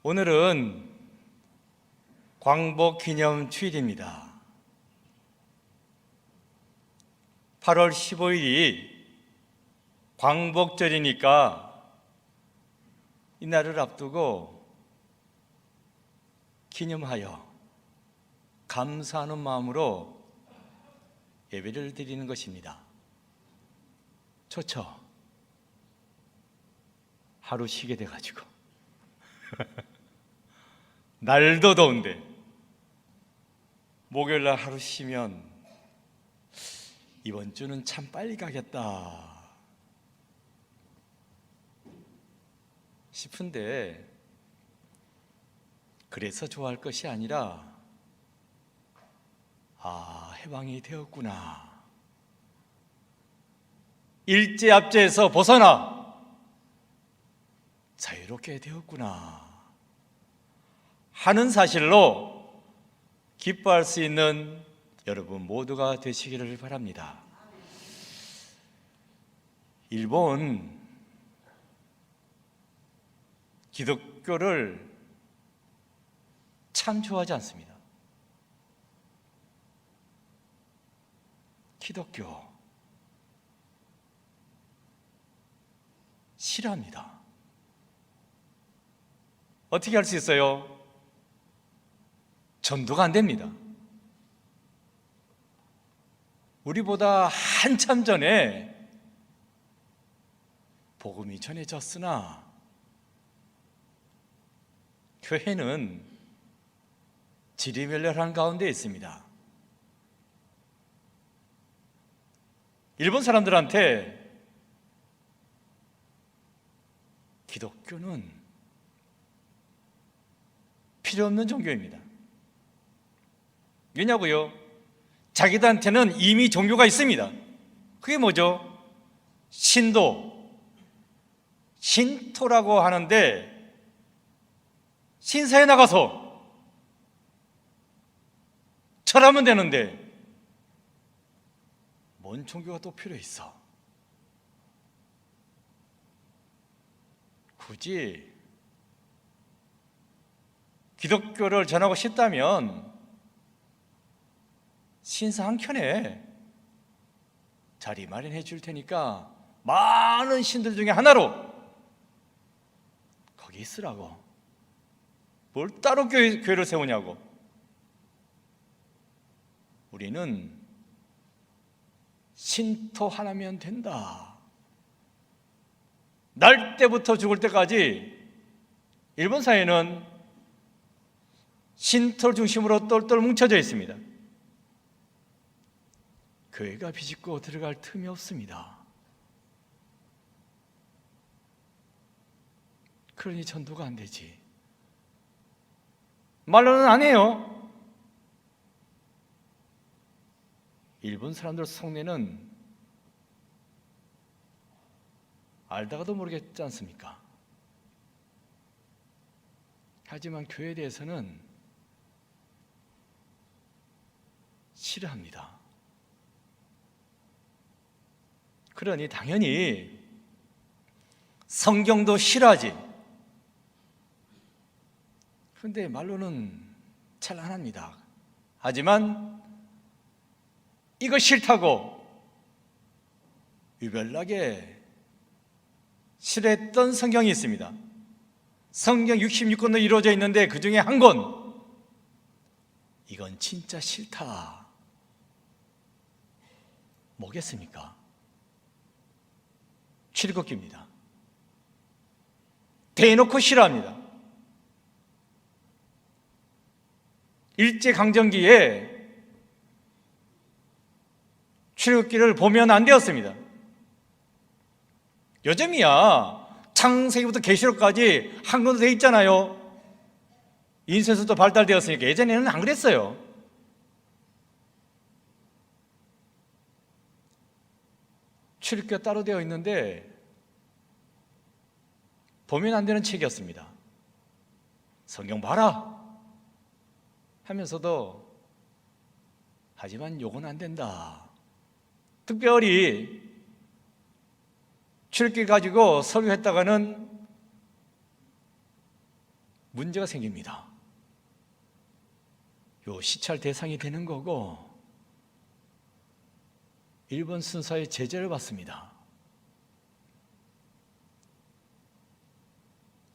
오늘은 광복 기념 주일입니다. 8월 15일이 광복절이니까 이날을 앞두고 기념하여 감사하는 마음으로 예배를 드리는 것입니다. 좋죠? 하루 쉬게 돼가지고 날도 더운데 목요일날 하루 쉬면 이번 주는 참 빨리 가겠다 싶은데, 그래서 좋아할 것이 아니라 해방이 되었구나, 일제압제에서 벗어나 자유롭게 되었구나 하는 사실로 기뻐할 수 있는 여러분 모두가 되시기를 바랍니다. 일본 기독교를 참 좋아하지 않습니다. 기독교 싫어합니다. 어떻게 할 수 있어요? 전도가 안 됩니다. 우리보다 한참 전에 복음이 전해졌으나 교회는 지리멸렬한 가운데 있습니다. 일본 사람들한테 기독교는 필요 없는 종교입니다. 왜냐고요? 자기들한테는 이미 종교가 있습니다. 그게 뭐죠? 신토라고 하는데, 신사에 나가서 절하면 되는데 뭔 종교가 또 필요 있어? 굳이 기독교를 전하고 싶다면 신사 한 켠에 자리 마련해 줄 테니까 많은 신들 중에 하나로 거기 있으라고. 뭘 따로 교회를 세우냐고. 우리는 신토 하나면 된다. 날 때부터 죽을 때까지 일본 사회는 신토를 중심으로 똘똘 뭉쳐져 있습니다. 교회가 비집고 들어갈 틈이 없습니다. 그러니 전도가 안 되지. 말로는 안 해요. 일본 사람들 속내는 알다가도 모르겠지 않습니까? 하지만 교회에 대해서는 싫어합니다. 그러니 당연히 성경도 싫어하지. 그런데 말로는 잘 안 합니다. 하지만 이거 싫다고 유별나게 싫어했던 성경이 있습니다. 성경 66권으로 이루어져 있는데 그 중에 한 권, 이건 진짜 싫다. 뭐겠습니까? 출애굽기입니다. 대놓고 싫어합니다. 일제강점기에 출애굽기를 보면 안 되었습니다. 요즘이야 창세기부터 계시록까지 한글로 되어 있잖아요. 인쇄소도 발달되었으니까. 예전에는 안 그랬어요. 출애굽기가 따로 되어 있는데 보면 안 되는 책이었습니다. 성경 봐라 하면서도 하지만 요건 안 된다. 특별히 출애굽기 가지고 설교했다가는 문제가 생깁니다. 요 시찰 대상이 되는 거고 일본 순사의 제재를 받습니다.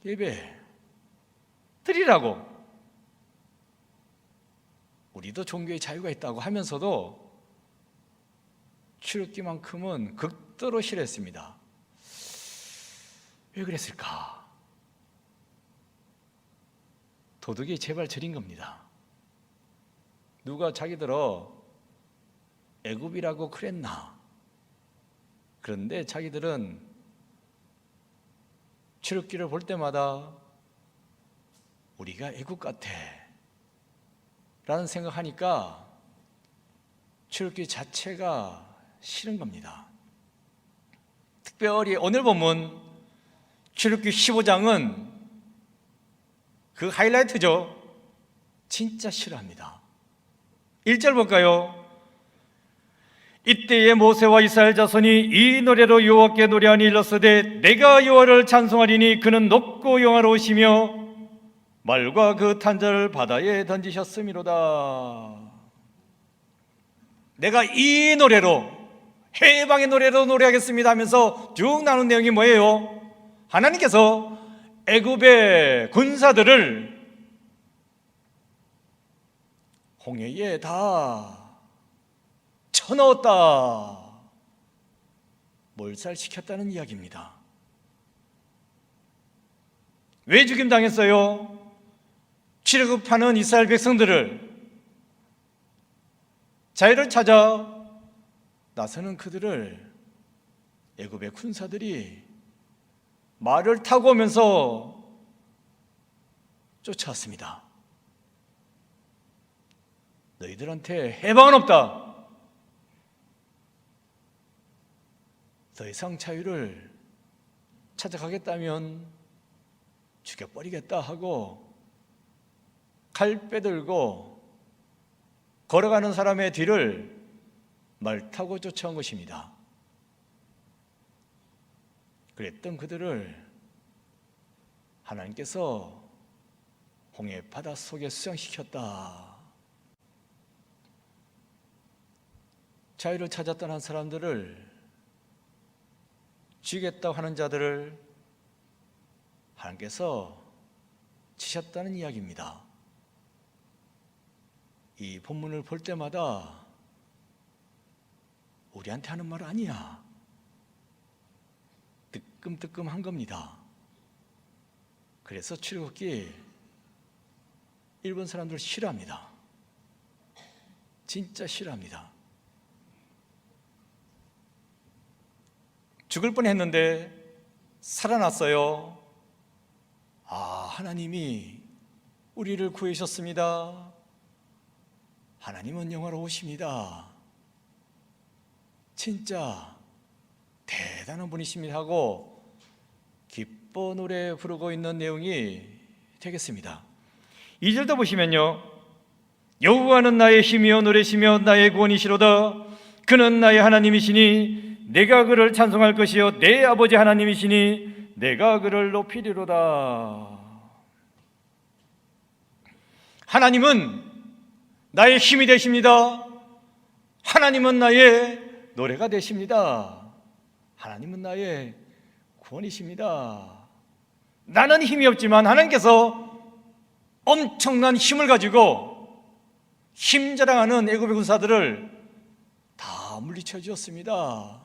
예배 드리라고. 우리도 종교의 자유가 있다고 하면서도 출애굽기만큼은 극도로 싫어했습니다. 왜 그랬을까? 도둑이 제발 저린 겁니다. 누가 자기들어 애굽이라고 그랬나? 그런데 자기들은 출애굽기를 볼 때마다 우리가 애굽 같아 라는 생각하니까 출애굽기 자체가 싫은 겁니다. 특별히 오늘 본문 출애굽기 15장은 그 하이라이트죠. 진짜 싫어합니다. 1절 볼까요? 이때에 모세와 이스라엘 자손이 이 노래로 여호와께 노래하니 일렀으되 내가 여호와를 찬송하리니 그는 높고 영화로우시며 말과 그 탄자를 바다에 던지셨음이로다. 내가 이 노래로 해방의 노래로 노래하겠습니다 하면서 쭉 나눈 내용이 뭐예요? 하나님께서 애굽의 군사들을 홍해에 다 쳐넣었다, 몰살시켰다는 이야기입니다. 왜 죽임당했어요? 출애굽하는 이스라엘 백성들을 자유를 찾아 나서는 그들을 애굽의 군사들이 말을 타고 오면서 쫓아왔습니다. 너희들한테 해방은 없다. 더 이상 자유를 찾아가겠다면 죽여버리겠다 하고 칼 빼들고 걸어가는 사람의 뒤를 말 타고 쫓아온 것입니다. 그랬던 그들을 하나님께서 홍해 바다 속에 수장시켰다. 자유를 찾아 떠난 사람들을 죽이겠다고 하는 자들을 하나님께서 치셨다는 이야기입니다. 이 본문을 볼 때마다 우리한테 하는 말 아니야. 뜨끔뜨끔한 겁니다. 그래서 출애굽기 일본 사람들 싫어합니다. 진짜 싫어합니다. 죽을 뻔했는데 살아났어요. 아, 하나님이 우리를 구해주셨습니다. 하나님은 영화로우십니다. 진짜 대단한 분이십니다 하고 기뻐 노래 부르고 있는 내용이 되겠습니다. 2절도 보시면요, 여호와는 나의 힘이요 노래시며 나의 구원이시로다. 그는 나의 하나님이시니 내가 그를 찬송할 것이요 내 아버지 하나님이시니 내가 그를 높이리로다. 하나님은 나의 힘이 되십니다. 하나님은 나의 노래가 되십니다. 하나님은 나의 구원이십니다. 나는 힘이 없지만 하나님께서 엄청난 힘을 가지고 힘자랑하는 애굽의 군사들을 다 물리쳐 주었습니다.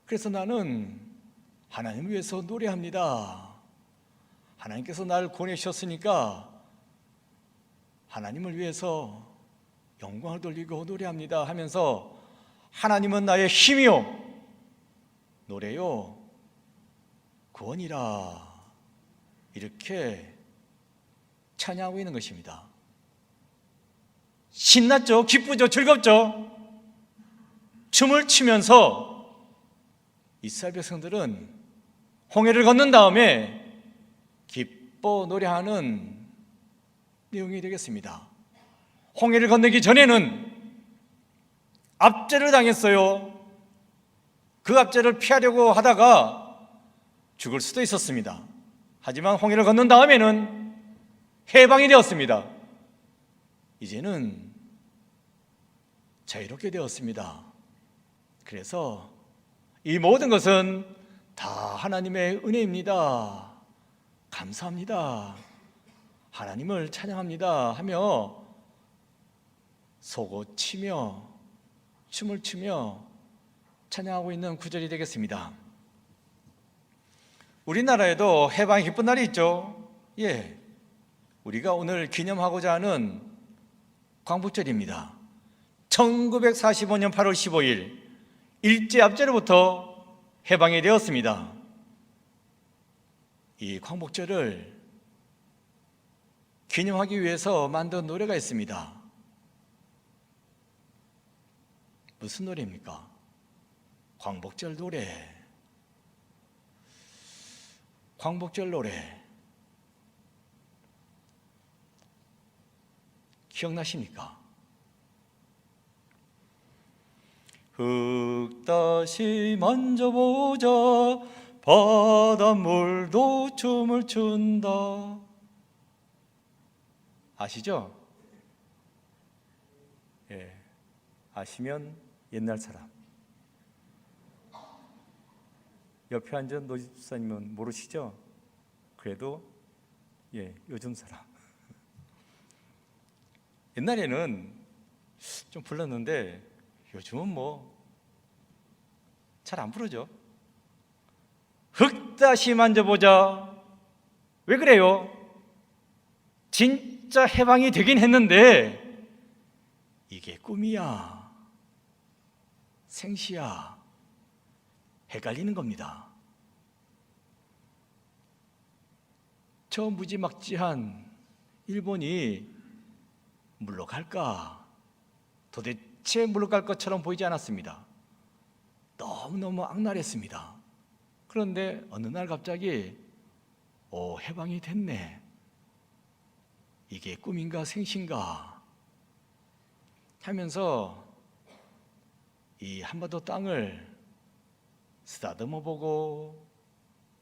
그래서 나는 하나님을 위해서 노래합니다. 하나님께서 나를 구원해 주셨으니까 하나님을 위해서 영광을 돌리고 노래합니다 하면서 하나님은 나의 힘이요 노래요 구원이라 이렇게 찬양하고 있는 것입니다. 신났죠? 기쁘죠? 즐겁죠? 춤을 추면서 이스라엘 백성들은 홍해를 건넌 다음에 기뻐 노래하는 내용이 되겠습니다. 홍해를 건너기 전에는 압제를 당했어요. 그 압제를 피하려고 하다가 죽을 수도 있었습니다. 하지만 홍해를 건넌 다음에는 해방이 되었습니다. 이제는 자유롭게 되었습니다. 그래서 이 모든 것은 다 하나님의 은혜입니다. 감사합니다. 하나님을 찬양합니다 하며 속옷 치며 춤을 추며 찬양하고 있는 구절이 되겠습니다. 우리나라에도 해방의 기쁜 날이 있죠. 우리가 오늘 기념하고자 하는 광복절입니다. 1945년 8월 15일 일제압제로부터 해방이 되었습니다. 이 광복절을 기념하기 위해서 만든 노래가 있습니다. 무슨 노래입니까? 광복절 노래. 광복절 노래 기억나십니까? 흙 다시 만져보자 바닷물도 춤을 춘다. 아시죠? 아시면 옛날 사람. 옆에 앉은 노집사님은 모르시죠? 그래도 요즘 사람. 옛날에는 좀 불렀는데 요즘은 뭐 잘 안 부르죠. 흙 다시 만져보자. 왜 그래요? 진짜 해방이 되긴 했는데 이게 꿈이야 생시야 헷갈리는 겁니다. 저 무지막지한 일본이 물러갈까? 도대체 물러갈 것처럼 보이지 않았습니다. 너무너무 악랄했습니다. 그런데 어느 날 갑자기 해방이 됐네. 이게 꿈인가 생신가 하면서 이 한반도 땅을 쓰다듬어 보고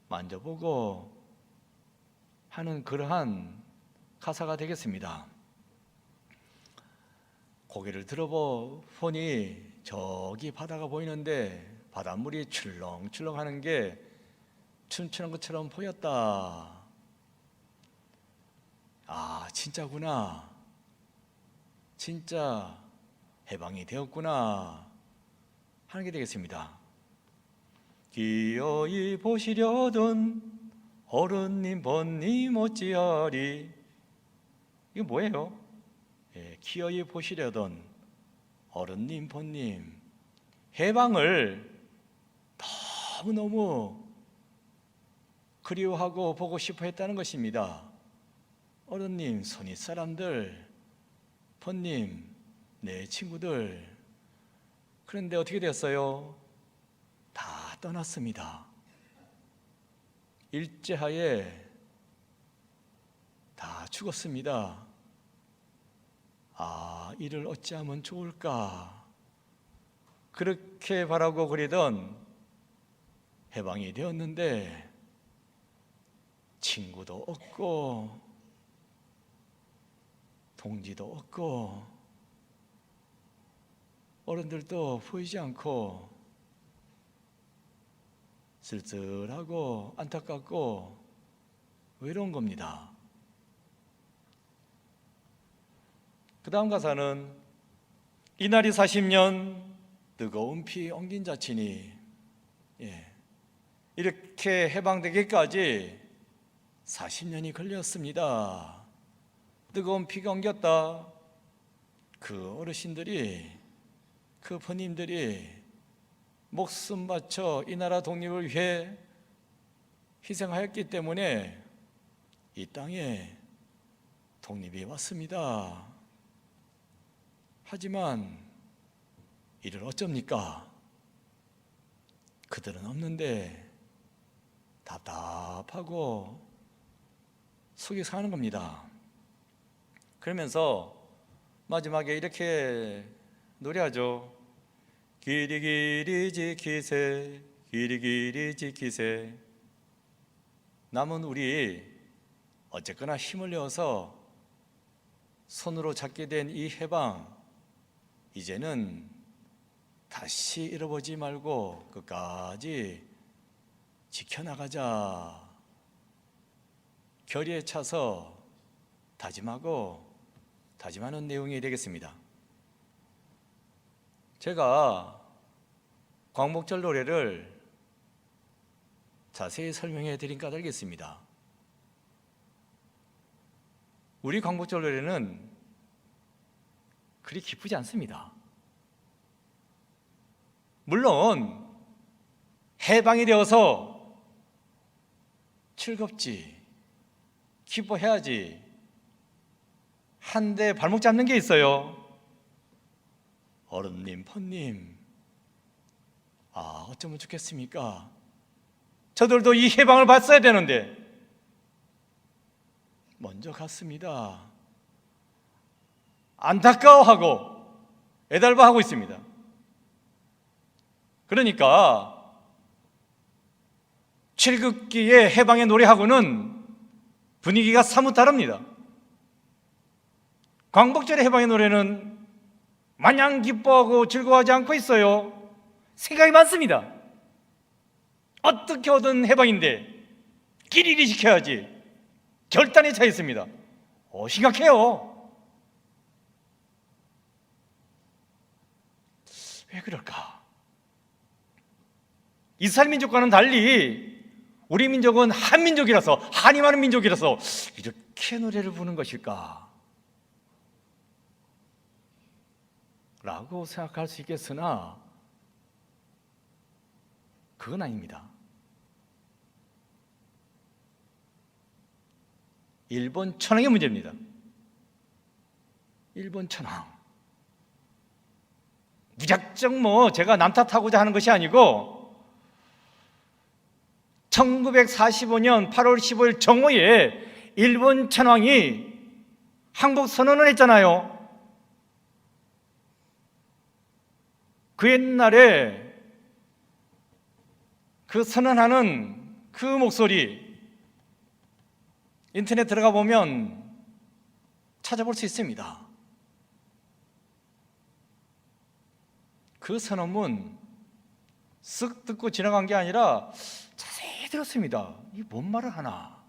만져보고 하는 그러한 가사가 되겠습니다. 고개를 들어보니 저기 바다가 보이는데 바닷물이 출렁출렁 하는 게 춤추는 것처럼 보였다. 아, 진짜구나. 진짜 해방이 되었구나 하는 게 되겠습니다. 기어이 보시려던 어른님 번님 어찌하리. 이게 뭐예요? 기어이 보시려던 어른님 번님, 해방을 너무너무 그리워하고 보고 싶어 했다는 것입니다. 어른님, 손윗 사람들, 번님, 내 친구들. 그런데 어떻게 됐어요? 다 떠났습니다. 일제하에 다 죽었습니다. 아, 이를 어찌하면 좋을까? 그렇게 바라고 그리던 해방이 되었는데 친구도 없고 동지도 없고 어른들도 보이지 않고 쓸쓸하고 안타깝고 외로운 겁니다. 그 다음 가사는 이날이 40년 뜨거운 피 엉긴 자치니, 이렇게 해방되기까지 40년이 걸렸습니다. 뜨거운 피가 엉겼다. 그 어르신들이, 그 번님들이 목숨 바쳐 이 나라 독립을 위해 희생하였기 때문에 이 땅에 독립이 왔습니다. 하지만 이를 어쩝니까? 그들은 없는데 답답하고 속이 상하는 겁니다. 그러면서 마지막에 이렇게 노래하죠. 길이길이 지키세, 길이길이 지키세. 남은 우리 어쨌거나 힘을 내어서 손으로 잡게 된 이 해방, 이제는 다시 잃어보지 말고 끝까지 지켜나가자, 결의에 차서 다짐하는 내용이 되겠습니다. 제가 광복절 노래를 자세히 설명해 드린 까닭이겠습니다. 우리 광복절 노래는 그리 기쁘지 않습니다. 물론 해방이 되어서 즐겁지, 기뻐해야지. 한데 발목 잡는 게 있어요. 어른님, 폰님, 어쩌면 좋겠습니까? 저들도 이 해방을 봤어야 되는데 먼저 갔습니다. 안타까워하고 애달파하고 있습니다. 그러니까 칠극기의 해방의 노래하고는 분위기가 사뭇 다릅니다. 광복절의 해방의 노래는 마냥 기뻐하고 즐거워하지 않고 있어요. 생각이 많습니다. 어떻게 얻은 해방인데 길이리 지켜야지. 결단에 차 있습니다. 심각해요. 왜 그럴까? 이스라엘 민족과는 달리 우리 민족은 한민족이라서, 한이 많은 민족이라서 이렇게 노래를 부르는 것일까? 라고 생각할 수 있겠으나 그건 아닙니다. 일본 천황의 문제입니다. 일본 천황, 무작정 제가 남 탓하고자 하는 것이 아니고 1945년 8월 15일 정오에 일본 천황이 항복 선언을 했잖아요. 그 옛날에 그 선언하는 그 목소리 인터넷 들어가 보면 찾아볼 수 있습니다. 그 선언문 쓱 듣고 지나간 게 아니라 자세히 들었습니다. 이게 뭔 말을 하나?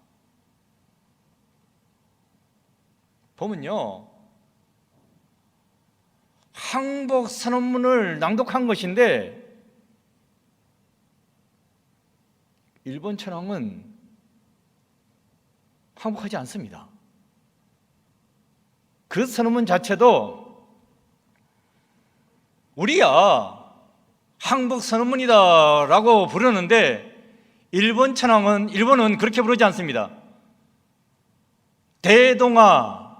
보면요, 항복 선언문을 낭독한 것인데 일본 천황은 항복하지 않습니다. 그 선언문 자체도 우리야 항복 선언문이다 라고 부르는데 일본은 그렇게 부르지 않습니다. 대동아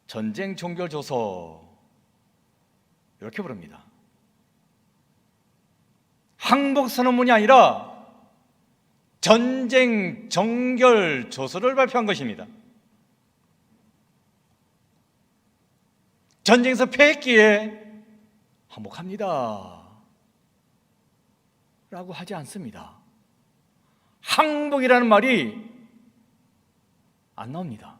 전쟁 종결 조서 이렇게 부릅니다. 항복 선언문이 아니라 전쟁 종결 조서를 발표한 것입니다. 전쟁에서 패했기에 항복합니다 라고 하지 않습니다. 항복이라는 말이 안 나옵니다.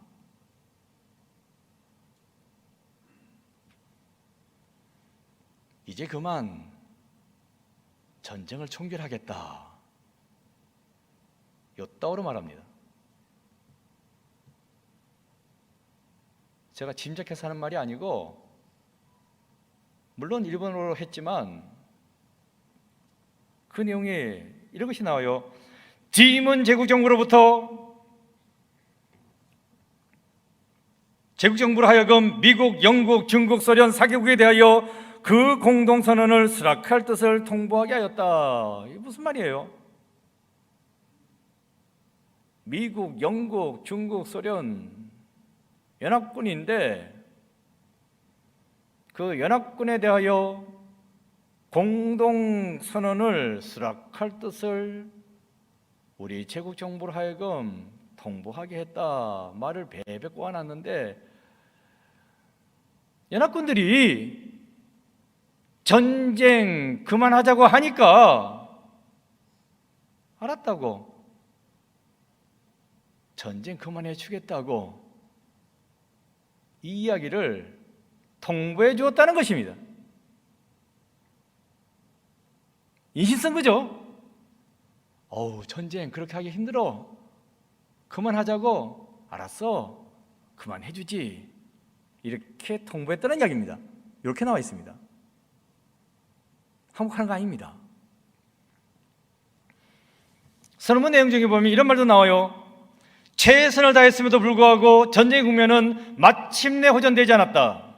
이제 그만 전쟁을 종결하겠다, 요따오로 말합니다. 제가 짐작해서 하는 말이 아니고, 물론 일본어로 했지만 그 내용에 이런 것이 나와요. 지문 제국정부로부터 제국정부로 하여금 미국, 영국, 중국, 소련 4개국에 대하여 그 공동선언을 수락할 뜻을 통보하게 하였다. 이게 무슨 말이에요? 미국, 영국, 중국, 소련 연합군인데 그 연합군에 대하여 공동선언을 수락할 뜻을 우리 제국정부로 하여금 통보하게 했다. 말을 베베 꼬아놨는데 연합군들이 전쟁 그만하자고 하니까 알았다고 전쟁 그만해 주겠다고 이 이야기를 통보해 주었다는 것입니다. 인신쓴 거죠. 전쟁 그렇게 하기 힘들어. 그만하자고. 알았어. 그만해 주지. 이렇게 통보했다는 이야기입니다. 이렇게 나와 있습니다. 항복하는 거 아닙니다. 서론문 내용 중에 보면 이런 말도 나와요. 최선을 다했음에도 불구하고 전쟁의 국면은 마침내 호전되지 않았다.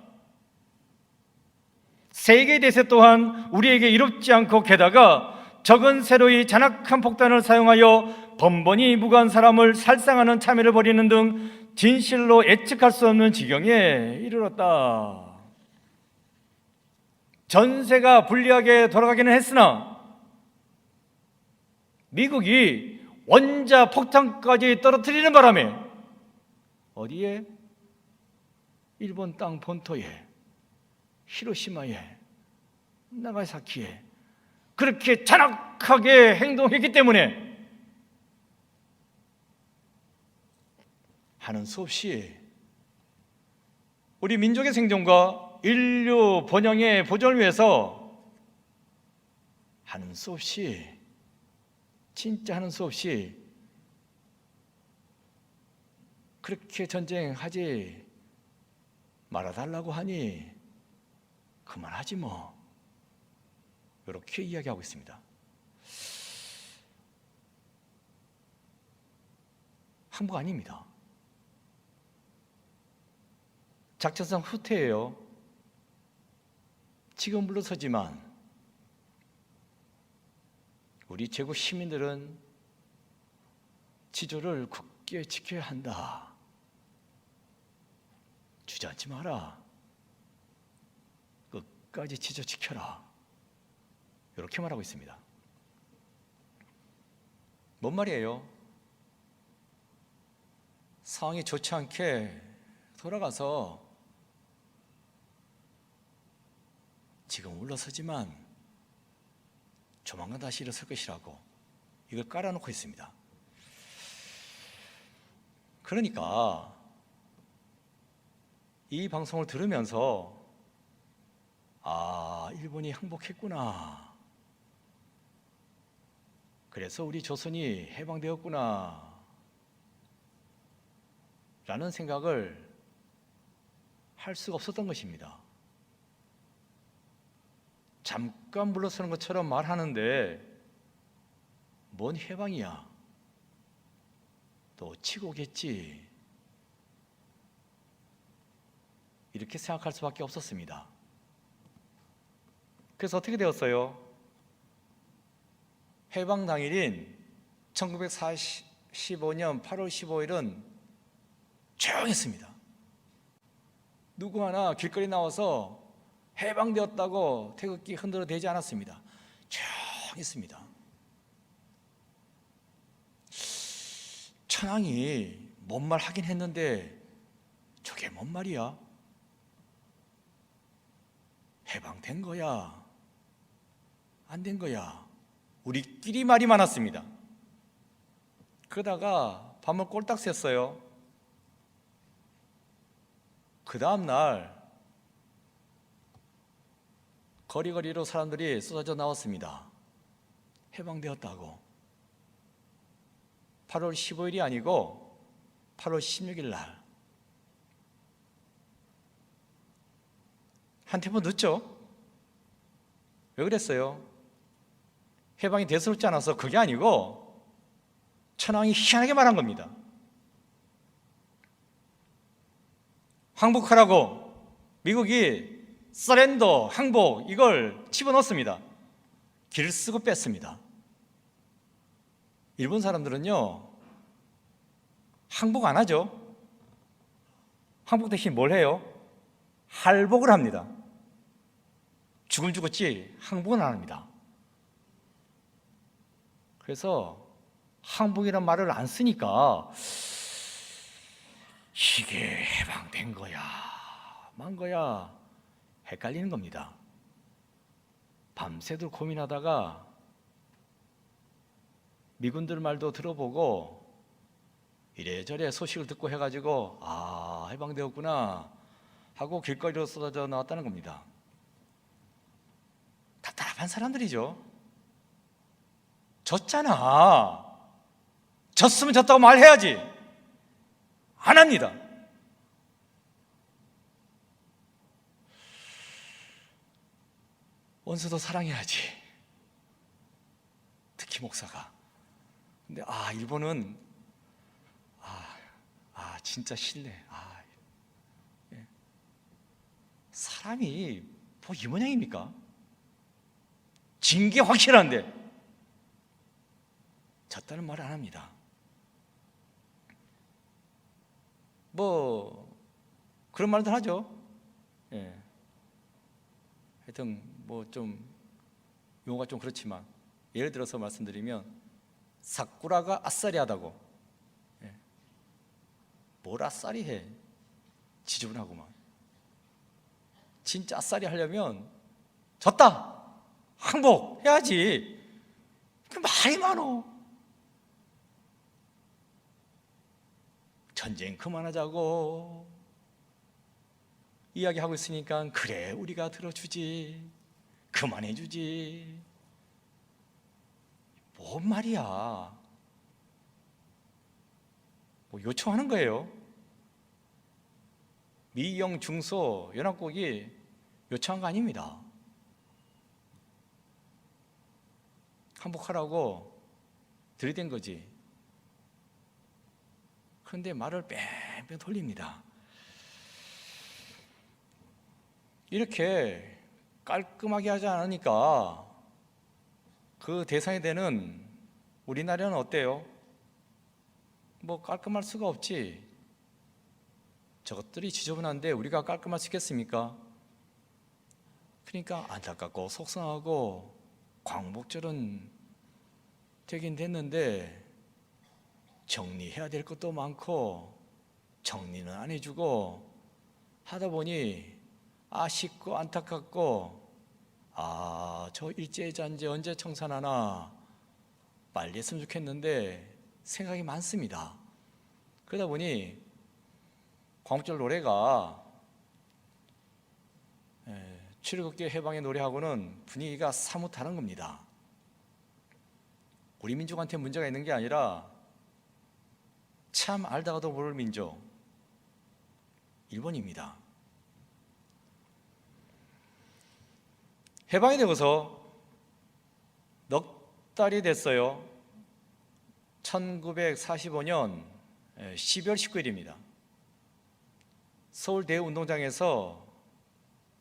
세계 대세 또한 우리에게 이롭지 않고 게다가 적은 새로이 잔악한 폭탄을 사용하여 번번이 무고한 사람을 살상하는 참여를 벌이는 등 진실로 예측할 수 없는 지경에 이르렀다. 전세가 불리하게 돌아가기는 했으나 미국이 원자 폭탄까지 떨어뜨리는 바람에 어디에? 일본 땅 본토에, 히로시마에, 나가사키에 그렇게 잔악하게 행동했기 때문에 하는 수 없이 우리 민족의 생존과 인류 번영의 보존을 위해서 하는 수 없이, 진짜 하는 수 없이 그렇게 전쟁하지 말아달라고 하니 그만하지 뭐, 이렇게 이야기하고 있습니다. 항복 아닙니다. 작전상 후퇴예요. 지금 물러서지만 우리 제국 시민들은 지조를 굳게 지켜야 한다. 주저앉지 마라. 끝까지 지조 지켜라. 이렇게 말하고 있습니다. 뭔 말이에요? 상황이 좋지 않게 돌아가서 지금 물러서지만 조만간 다시 일어설 것이라고 이걸 깔아놓고 있습니다. 그러니까 이 방송을 들으면서 일본이 항복했구나, 그래서 우리 조선이 해방되었구나 라는 생각을 할 수가 없었던 것입니다. 잠깐 물러서는 것처럼 말하는데 뭔 해방이야, 또 치고 오겠지, 이렇게 생각할 수밖에 없었습니다. 그래서 어떻게 되었어요? 해방 당일인 1945년 8월 15일은 조용했습니다. 누구 하나 길거리 나와서 해방되었다고 태극기 흔들어 대지 않았습니다. 조용했습니다. 천황이 뭔 말 하긴 했는데 저게 뭔 말이야? 해방된 거야? 안 된 거야? 우리끼리 말이 많았습니다. 그러다가 밤을 꼴딱 샜어요. 그 다음 날 거리거리로 사람들이 쏟아져 나왔습니다. 해방되었다고. 8월 15일이 아니고 8월 16일 날. 한 템포 늦죠? 왜 그랬어요? 해방이 대수롭지 않아서 그게 아니고 천황이 희한하게 말한 겁니다. 항복하라고 미국이 서렌더, 항복 이걸 집어넣었습니다. 길을 쓰고 뺐습니다. 일본 사람들은요 항복 안 하죠. 항복 대신 뭘 해요? 할복을 합니다. 죽을 죽었지 항복은 안 합니다. 그래서 항복이란 말을 안 쓰니까 이게 해방된 거야, 만 거야 헷갈리는 겁니다. 밤새도록 고민하다가 미군들 말도 들어보고 이래저래 소식을 듣고 해가지고 해방되었구나 하고 길거리로 쏟아져 나왔다는 겁니다. 답답한 사람들이죠. 졌잖아. 졌으면 졌다고 말해야지. 안 합니다. 원수도 사랑해야지. 특히 목사가. 근데 일본은 진짜 실례. 예. 사람이 뭐 이 모양입니까? 징계 확실한데 졌다는 말 안 합니다. 뭐 그런 말들 하죠. 예. 하여튼 뭐 좀 용어가 좀 그렇지만 예를 들어서 말씀드리면 사쿠라가 아싸리하다고. 예. 뭘 아싸리해? 지저분하고만. 진짜 아싸리 하려면 졌다 항복해야지. 그 말이 많어. 전쟁 그만하자고 이야기하고 있으니까 그래 우리가 들어주지, 그만해주지. 뭔 말이야. 뭐 요청하는 거예요. 미영 중소 연합국이 요청한 거 아닙니다. 항복하라고 들이댄 거지. 그런데 말을 뺑뺑 돌립니다. 이렇게 깔끔하게 하지 않으니까 그 대상이 되는 우리나라는 어때요? 뭐 깔끔할 수가 없지. 저것들이 지저분한데 우리가 깔끔할 수 있겠습니까? 그러니까 안타깝고 속상하고 광복절은 되긴 됐는데 정리해야 될 것도 많고 정리는 안 해주고 하다 보니 아쉽고 안타깝고 저 일제해잔제 언제 청산하나 빨리 했으면 좋겠는데 생각이 많습니다. 그러다 보니 광복절 노래가 출애굽기 해방의 노래하고는 분위기가 사뭇 다른 겁니다. 우리 민족한테 문제가 있는 게 아니라 참 알다가도 모를 민족 일본입니다. 해방이 되고서 넉 달이 됐어요. 1945년 12월 19일입니다. 서울 대운동장에서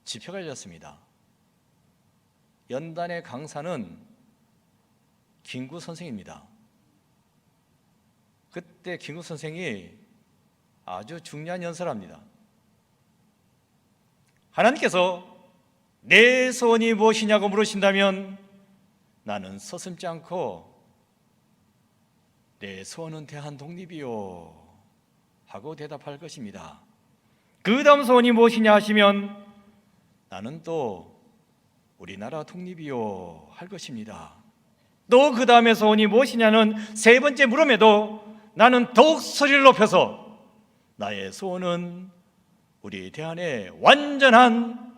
집회가 열렸습니다. 연단의 강사는 김구 선생입니다. 그때 김구 선생이 아주 중요한 연설을 합니다. 하나님께서 내 소원이 무엇이냐고 물으신다면 나는 서슴지 않고 내 소원은 대한독립이요 하고 대답할 것입니다. 그 다음 소원이 무엇이냐 하시면 나는 또 우리나라 독립이요 할 것입니다. 또 그 다음에 소원이 무엇이냐는 세 번째 물음에도 나는 더욱 소리를 높여서 나의 소원은 우리 대한의 완전한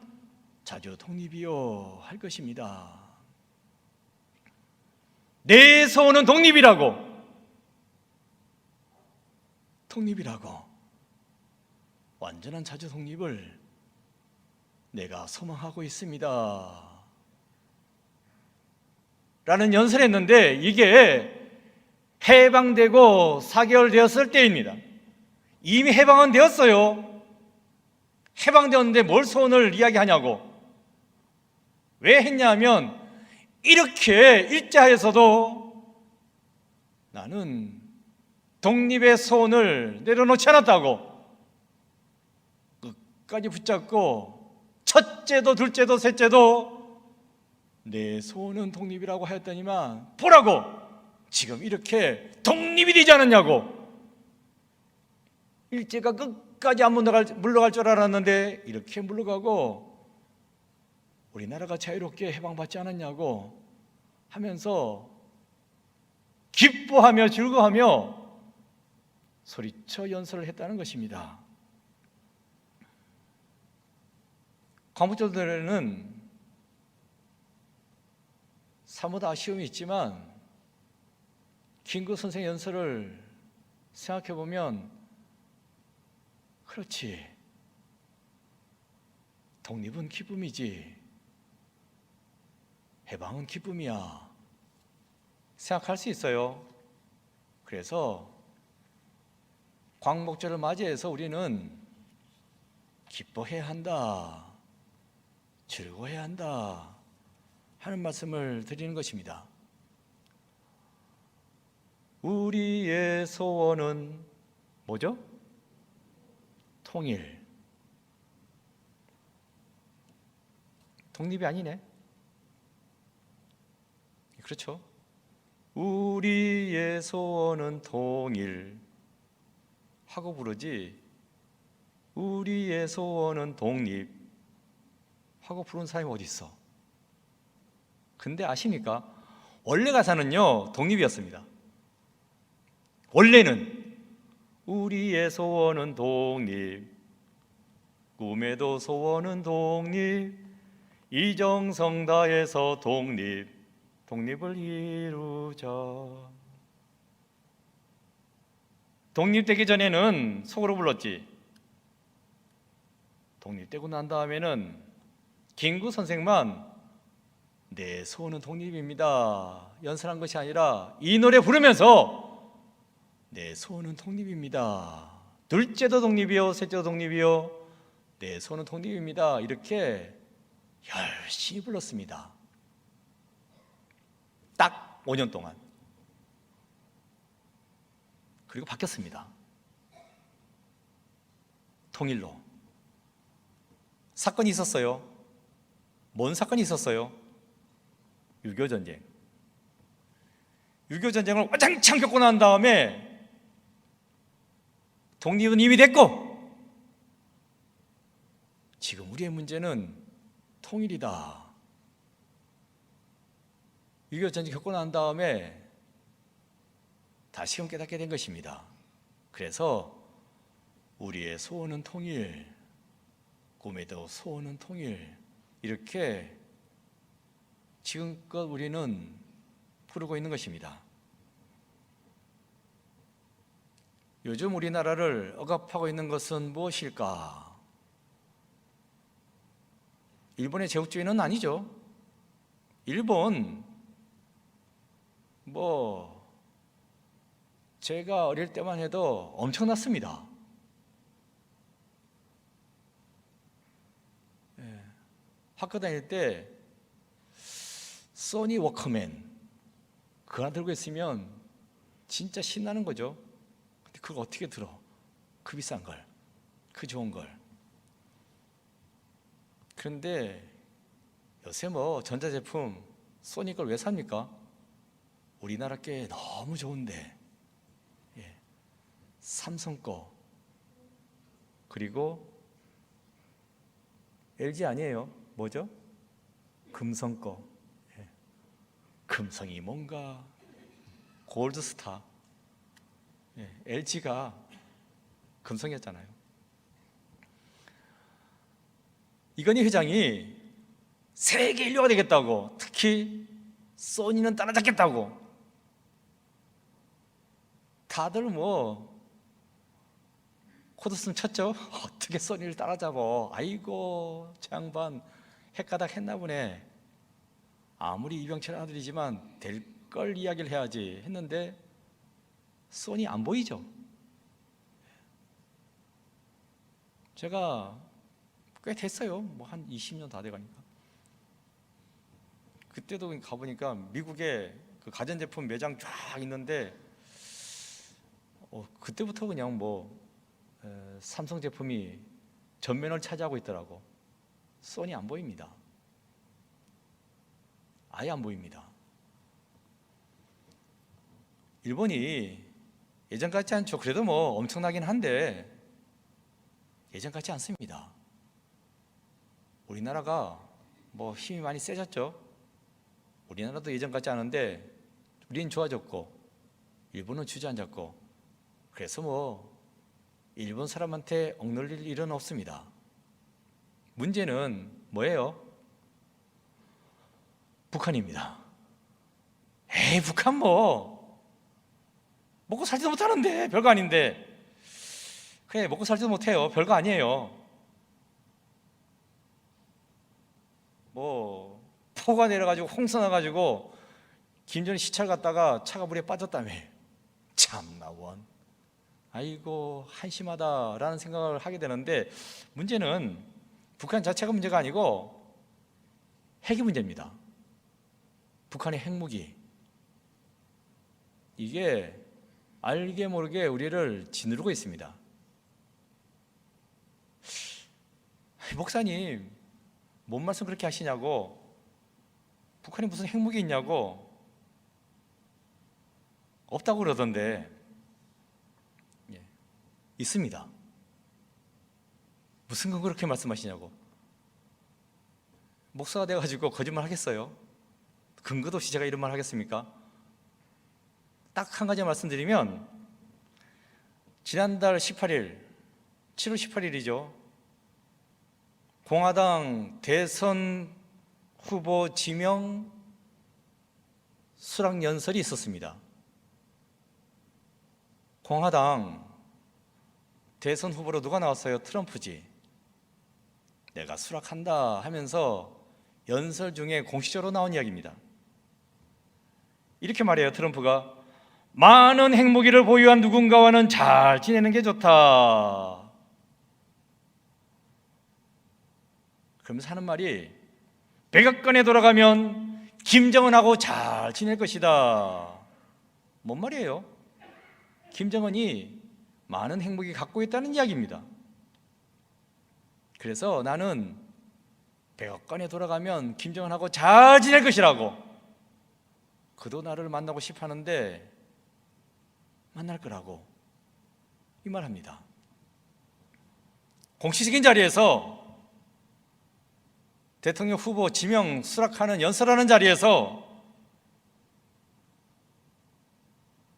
자주 독립이요 할 것입니다. 내 소원은 독립이라고 완전한 자주 독립을 내가 소망하고 있습니다 라는 연설을 했는데 이게 해방되고 4개월 되었을 때입니다. 이미 해방은 되었어요. 해방되었는데 뭘 소원을 이야기하냐고. 왜 했냐면 이렇게 일제하에서도 나는 독립의 소원을 내려놓지 않았다고 끝까지 붙잡고 첫째도 둘째도 셋째도 내 소원은 독립이라고 하였더니만 보라고 지금 이렇게 독립이 되지 않았냐고. 일제가 끝까지 안 물러갈 줄 알았는데 이렇게 물러가고 우리나라가 자유롭게 해방받지 않았냐고 하면서 기뻐하며 즐거워하며 소리쳐 연설을 했다는 것입니다. 광복절에는 사뭇 아쉬움이 있지만 김구 선생 연설을 생각해 보면 그렇지, 독립은 기쁨이지 해방은 기쁨이야 생각할 수 있어요. 그래서 광복절을 맞이해서 우리는 기뻐해야 한다, 즐거워해야 한다 하는 말씀을 드리는 것입니다. 우리의 소원은 뭐죠? 통일. 독립이 아니네. 그렇죠? 우리의 소원은 통일 하고 부르지, 우리의 소원은 독립 하고 부른 사람이 어디 있어? 근데 아십니까? 원래 가사는요 독립이었습니다. 원래는 우리의 소원은 독립, 꿈에도 소원은 독립, 이정성 다해서 독립을 이루자. 독립되기 전에는 속으로 불렀지. 독립되고 난 다음에는 김구 선생만 내 소원은 독립입니다 연설한 것이 아니라 이 노래 부르면서 내 소원은 독립입니다, 둘째도 독립이요 셋째도 독립이요 내 소원은 독립입니다 이렇게 열심히 불렀습니다. 딱 5년 동안. 그리고 바뀌었습니다. 통일로. 사건이 있었어요. 뭔 사건이 있었어요? 6.25 전쟁. 6.25 전쟁을 와장창 겪고 난 다음에 독립은 이미 됐고 지금 우리의 문제는 통일이다. 6.25 전쟁 겪고 난 다음에 다시금 깨닫게 된 것입니다. 그래서 우리의 소원은 통일, 꿈에도 소원은 통일 이렇게 지금껏 우리는 부르고 있는 것입니다. 요즘 우리나라를 억압하고 있는 것은 무엇일까? 일본의 제국주의는 아니죠. 일본 제가 어릴 때만 해도 엄청났습니다. 학교 다닐 때 소니 워크맨 그거 하나 들고 있으면 진짜 신나는 거죠. 근데 그거 어떻게 들어? 그 비싼 걸, 그 좋은 걸. 그런데 요새 전자제품 소니 걸 왜 삽니까? 우리나라 게 너무 좋은데. 삼성 거 그리고 LG 아니에요. 뭐죠? 금성 거. 금성이 뭔가 골드스타. LG가 금성이었잖아요. 이건희 회장이 세계 인류가 되겠다고, 특히 소니는 따라잡겠다고 다들 코드슨 쳤죠. 어떻게 소니를 따라잡어? 아이고 저 양반 헷가닥 했나 보네. 아무리 이병철 아들이지만 될 걸 이야기를 해야지 했는데 소니 안 보이죠. 제가 꽤 됐어요. 한 20년 다 돼가니까. 그때도 가보니까 미국에 그 가전제품 매장 쫙 있는데 그때부터 그냥 삼성 제품이 전면을 차지하고 있더라고. 소니 안 보입니다. 아예 안 보입니다. 일본이 예전 같지 않죠. 그래도 엄청나긴 한데 예전 같지 않습니다. 우리나라가 힘이 많이 세졌죠. 우리나라도 예전 같지 않은데 우리는 좋아졌고 일본은 주저앉았고 그래서 뭐 일본 사람한테 억눌릴 일은 없습니다. 문제는 뭐예요? 북한입니다. 에이, 북한 뭐 먹고 살지도 못하는데, 별거 아닌데. 그래, 먹고 살지도 못해요. 별거 아니에요. 뭐 포가 내려가지고 홍수 나가지고 김전희 시찰 갔다가 차가 물에 빠졌다며. 참나 원. 아이고 한심하다라는 생각을 하게 되는데, 문제는 북한 자체가 문제가 아니고 핵이 문제입니다. 북한의 핵무기, 이게 알게 모르게 우리를 짓누르고 있습니다. 목사님, 뭔 말씀 그렇게 하시냐고, 북한에 무슨 핵무기 있냐고, 없다고 그러던데. 있습니다. 무슨 건 그렇게 말씀하시냐고. 목사가 돼가지고 거짓말 하겠어요? 근거도 없이 제가 이런 말 하겠습니까? 딱 한 가지 말씀드리면, 지난달 18일, 7월 18일이죠. 공화당 대선 후보 지명 수락 연설이 있었습니다. 공화당 대선 후보로 누가 나왔어요? 트럼프지. 내가 수락한다 하면서 연설 중에 공식적으로 나온 이야기입니다. 이렇게 말해요. 트럼프가 많은 핵무기를 보유한 누군가와는 잘 지내는 게 좋다. 그러면서 하는 말이, 백악관에 돌아가면 김정은하고 잘 지낼 것이다. 뭔 말이에요? 김정은이 많은 핵무기 갖고 있다는 이야기입니다. 그래서 나는 백악관에 돌아가면 김정은하고 잘 지낼 것이라고. 그도 나를 만나고 싶어 하는데 만날 거라고 이 말합니다. 공식적인 자리에서, 대통령 후보 지명 수락하는 연설하는 자리에서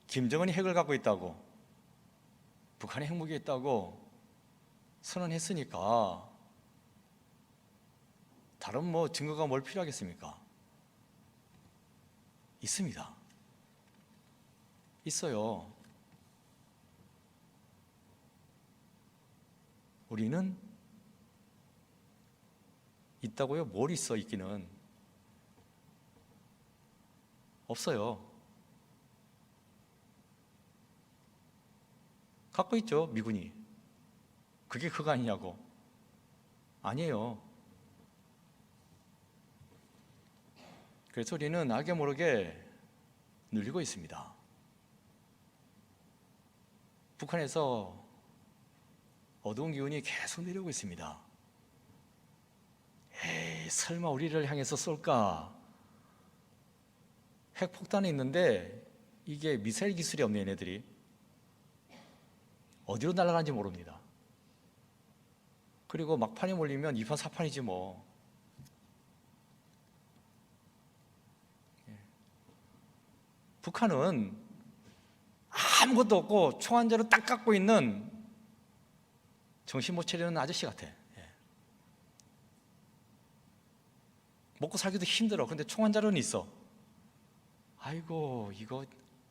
김정은이 핵을 갖고 있다고, 북한에 핵무기 있다고 선언했으니까 다른 뭐 증거가 뭘 필요하겠습니까? 있습니다. 있어요. 우리는 있다고요? 뭘 있어? 있기는 없어요. 갖고 있죠, 미군이. 그게 그거 아니냐고. 아니에요. 그래서 우리는 알게 모르게 눌리고 있습니다. 북한에서 어두운 기운이 계속 내려오고 있습니다. 에이, 설마 우리를 향해서 쏠까? 핵폭탄이 있는데 이게 미사일 기술이 없네, 얘네들이. 어디로 날아가는지 모릅니다. 그리고 막판에 몰리면 2판 4판이지 뭐. 북한은 아무것도 없고 총 한 자루 딱 갖고 있는 정신 못 차리는 아저씨 같아. 먹고 살기도 힘들어. 근데 총 한 자루는 있어. 아이고, 이거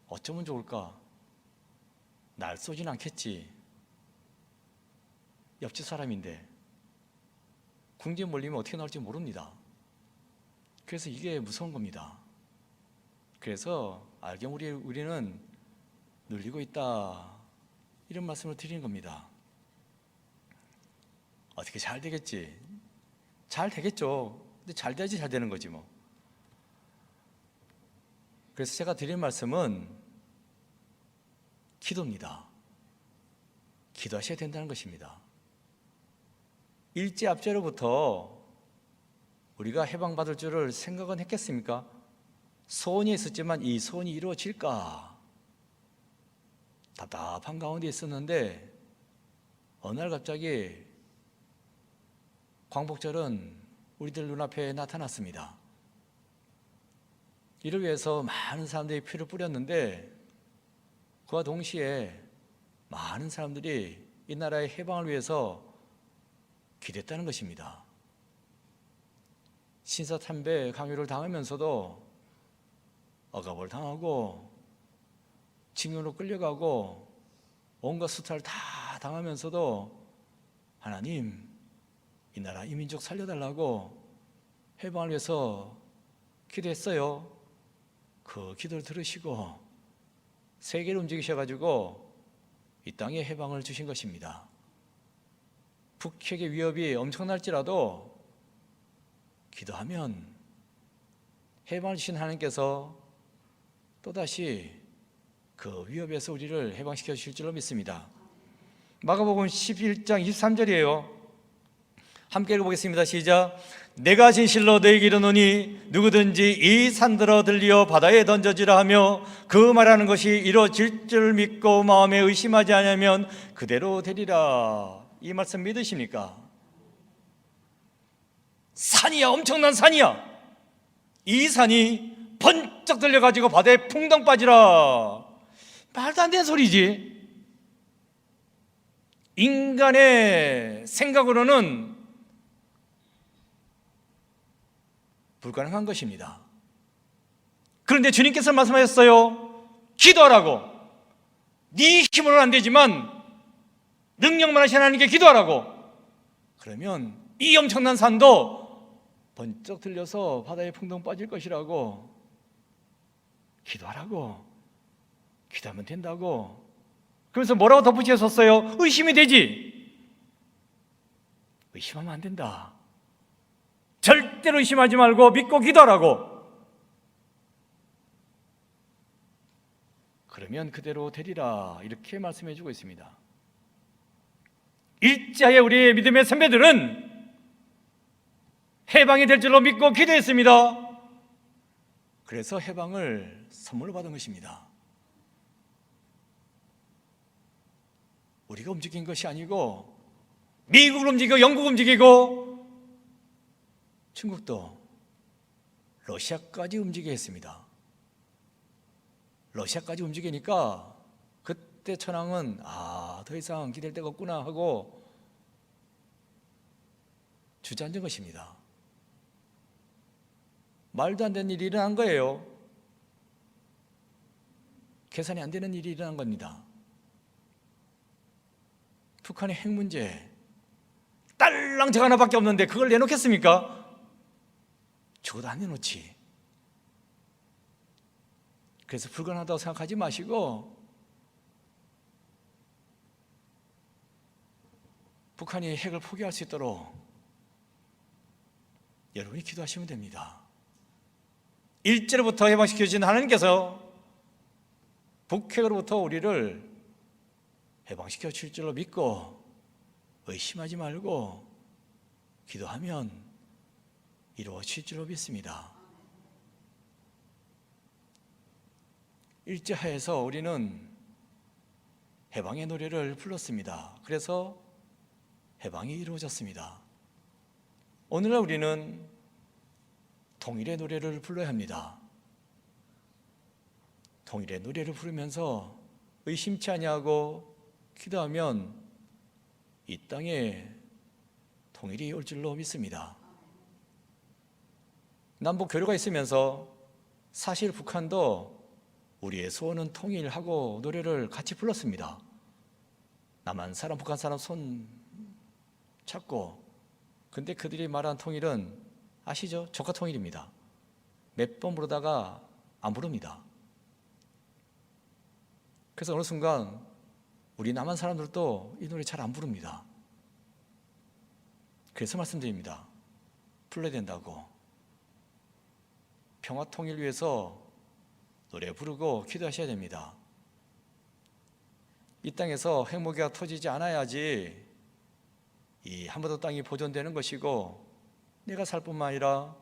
어쩌면 좋을까? 날 쏘진 않겠지. 옆집 사람인데. 궁지에 몰리면 어떻게 나올지 모릅니다. 그래서 이게 무서운 겁니다. 그래서 알게 우리는 눌리고 있다, 이런 말씀을 드리는 겁니다. 어떻게 잘 되겠지? 잘 되겠죠. 근데 잘 돼야지 잘 되는 거지 뭐. 그래서 제가 드린 말씀은 기도입니다. 기도하셔야 된다는 것입니다. 일제압제로부터 우리가 해방받을 줄을 생각은 했겠습니까? 소원이 있었지만 이 소원이 이루어질까? 답답한 가운데 있었는데 어느 날 갑자기 광복절은 우리들 눈앞에 나타났습니다. 이를 위해서 많은 사람들이 피를 뿌렸는데 그와 동시에 많은 사람들이 이 나라의 해방을 위해서 기도했다는 것입니다. 신사참배 강요를 당하면서도 억압을 당하고 징용으로 끌려가고 온갖 수탈을 다 당하면서도 하나님, 이 나라 이 민족 살려달라고 해방을 위해서 기도했어요. 그 기도를 들으시고 세계를 움직이셔가지고 이 땅에 해방을 주신 것입니다. 북핵의 위협이 엄청날지라도 기도하면 해방을 주신 하나님께서 또다시 그 위협에서 우리를 해방시켜 주실 줄로 믿습니다. 마가복음 11장 23절이에요. 함께 읽어보겠습니다. 시작. 내가 진실로 너희에게 이르노니 누구든지 이 산들어 들리어 바다에 던져지라 하며 그 말하는 것이 이루어질 줄 믿고 마음에 의심하지 않으면 그대로 되리라. 이 말씀 믿으십니까? 산이야, 엄청난 산이야. 이 산이 번쩍 들려가지고 바다에 풍덩 빠지라. 말도 안 되는 소리지. 인간의 생각으로는 불가능한 것입니다. 그런데 주님께서 말씀하셨어요. 기도하라고. 네 힘으로는 안 되지만 능력만 하신 하나님께 기도하라고. 그러면 이 엄청난 산도 번쩍 들려서 바다에 풍덩 빠질 것이라고. 기도하라고. 기도하면 된다고. 그래서 뭐라고 덧붙이셨어요? 의심이 되지. 의심하면 안 된다. 절대로 의심하지 말고 믿고 기도하라고. 그러면 그대로 되리라. 이렇게 말씀해 주고 있습니다. 일자의 우리의 믿음의 선배들은 해방이 될 줄로 믿고 기도했습니다. 그래서 해방을 선물로 받은 것입니다. 우리가 움직인 것이 아니고 미국을 움직이고 영국을 움직이고 중국도 러시아까지 움직이게 했습니다. 러시아까지 움직이니까 그때 천황은 더 이상 기댈 데가 없구나 하고 주저앉은 것입니다. 말도 안 되는 일이 일어난 거예요. 계산이 안 되는 일이 일어난 겁니다. 북한의 핵 문제, 딸랑적 하나밖에 없는데 그걸 내놓겠습니까? 죽어도 안 내놓지. 그래서 불가능하다고 생각하지 마시고 북한이 핵을 포기할 수 있도록 여러분이 기도하시면 됩니다. 일제로부터 해방시켜 주신 하나님께서 북핵으로부터 우리를 해방시켜 줄 줄로 믿고 의심하지 말고 기도하면 이루어질 줄로 믿습니다. 일제하에서 우리는 해방의 노래를 불렀습니다. 그래서 해방이 이루어졌습니다. 오늘날 우리는 통일의 노래를 불러야 합니다. 통일의 노래를 부르면서 의심치 아니하고 기도하면 이 땅에 통일이 올 줄로 믿습니다. 남북 교류가 있으면서 사실 북한도 우리의 소원은 통일하고 노래를 같이 불렀습니다. 남한 사람, 북한 사람 손 잡고. 근데 그들이 말한 통일은 아시죠? 조카 통일입니다. 몇 번 부르다가 안 부릅니다. 그래서 어느 순간 우리 남한 사람들도 이 노래 잘 안 부릅니다. 그래서 말씀드립니다. 불러야 된다고. 평화 통일 위해서 노래 부르고 기도하셔야 됩니다. 이 땅에서 핵무기가 터지지 않아야지 이 한반도 땅이 보존되는 것이고 내가 살 뿐만 아니라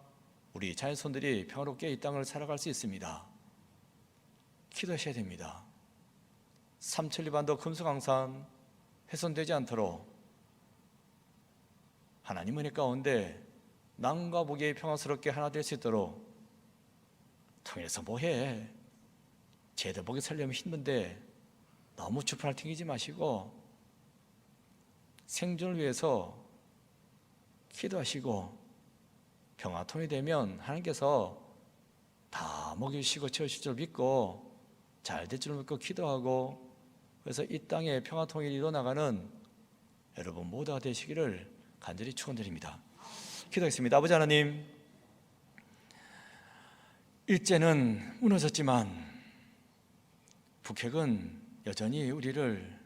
우리 자손들이 평화롭게 이 땅을 살아갈 수 있습니다. 기도하셔야 됩니다. 삼천리반도 금수강산 훼손되지 않도록 하나님 은혜 가운데 남과 북이 평화스럽게 하나 될 수 있도록 통일해서 뭐해? 쟤들 보기 살려면 힘든데 너무 주판을 튕기지 마시고 생존을 위해서 기도하시고 평화통이 되면 하나님께서 다 먹이시고 채우실 줄 믿고 잘 될 줄 믿고 기도하고, 그래서 이 땅에 평화통일이 이루어나가는 여러분 모두가 되시기를 간절히 축원드립니다. 기도하겠습니다. 아버지 하나님, 일제는 무너졌지만 북핵은 여전히 우리를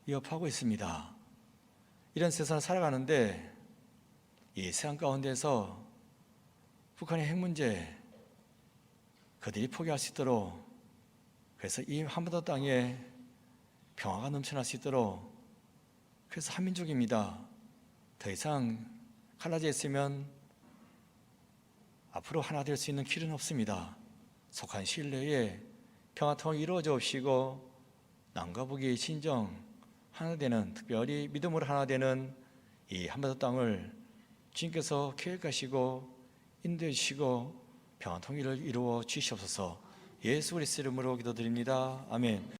위협하고 있습니다. 이런 세상을 살아가는데 이 세상 가운데서 북한의 핵 문제 그들이 포기할 수 있도록, 그래서 이 한반도 땅에 평화가 넘쳐날 수 있도록, 그래서 한민족입니다. 더 이상 갈라져 있으면 앞으로 하나 될 수 있는 길은 없습니다. 속한 시일 내에 평화통일이 이루어져 오시고 남과 북이 진정 하나 되는, 특별히 믿음으로 하나 되는 이 한반도 땅을 주님께서 계획하시고 인도해 주시고 평화통일을 이루어 주시옵소서. 예수 그리스도 이름으로 기도드립니다. 아멘.